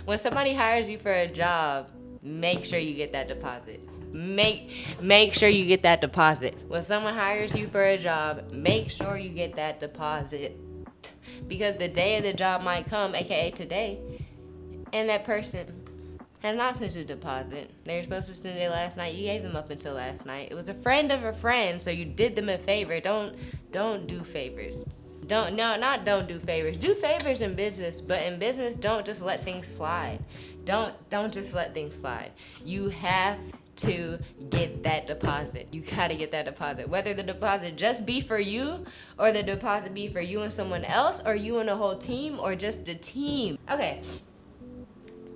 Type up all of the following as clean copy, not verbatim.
When somebody hires you for a job, make sure you get that deposit. Make sure you get that deposit. When someone hires you for a job, make sure you get that deposit. Because the day of the job might come, aka today, and that person has not sent a deposit. They were supposed to send it last night. You gave them up until last night. It was a friend of a friend, so you did them a favor. Don't do favors. Don't do favors. Do favors in business, but in business, don't just let things slide. Don't just let things slide. You have to get that deposit. You gotta get that deposit. Whether the deposit just be for you, or the deposit be for you and someone else, or you and a whole team, or just the team. Okay.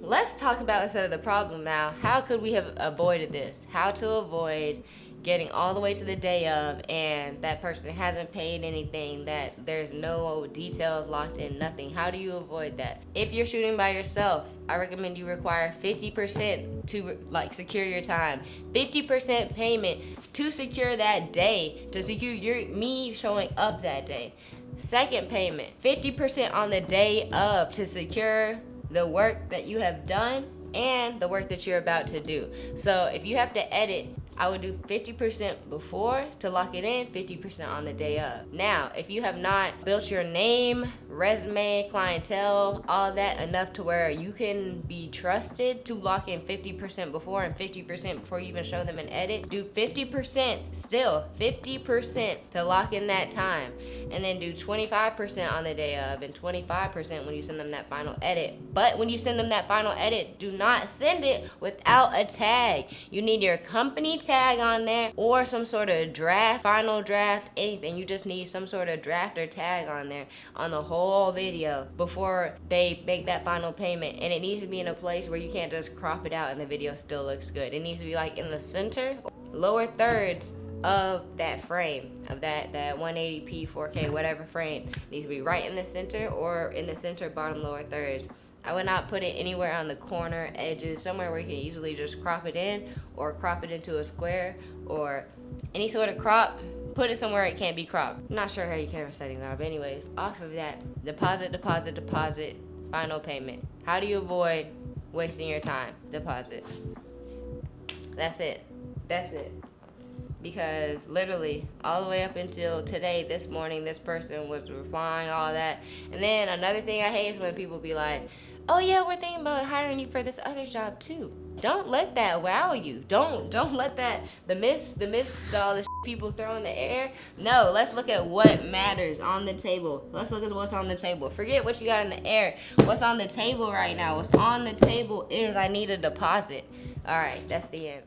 Let's talk about instead of the problem now. How could we have avoided this? How to avoid getting all the way to the day of and that person hasn't paid anything, that there's no details locked in, nothing. How do you avoid that? If you're shooting by yourself, I recommend you require 50% to secure your time. 50% payment to secure that day, to secure me showing up that day. Second payment, 50% on the day of to secure the work that you have done and the work that you're about to do. So if you have to edit, I would do 50% before to lock it in, 50% on the day of. Now, if you have not built your name, resume, clientele, all that enough to where you can be trusted to lock in 50% before and 50% before you even show them an edit, do 50% still, 50% to lock in that time. And then do 25% on the day of and 25% when you send them that final edit. But when you send them that final edit, do not send it without a tag. You need your company tag on there or some sort of draft, final draft, anything. You just need some sort of draft or tag on there on the whole video before they make that final payment. And it needs to be in a place where you can't just crop it out and the video still looks good. It needs to be like in the center, lower thirds of that frame, of that 180p, 4K, whatever frame. It needs to be right in the center or in the center, bottom, lower thirds. I would not put it anywhere on the corner, edges, somewhere where you can easily just crop it in or crop it into a square or any sort of crop. Put it somewhere it can't be cropped. Not sure how your camera settings are, but anyways, off of that, deposit, final payment. How do you avoid wasting your time? Deposit. That's it. Because literally all the way up until today, this morning, this person was replying, all that. And then another thing I hate is when people be like, oh yeah, we're thinking about hiring you for this other job too. Don't let that wow you. Don't let that, the myths, all the people throw in the air. No, let's look at what matters on the table. Let's look at what's on the table. Forget what you got in the air. What's on the table right now? What's on the table is I need a deposit. All right, that's the end.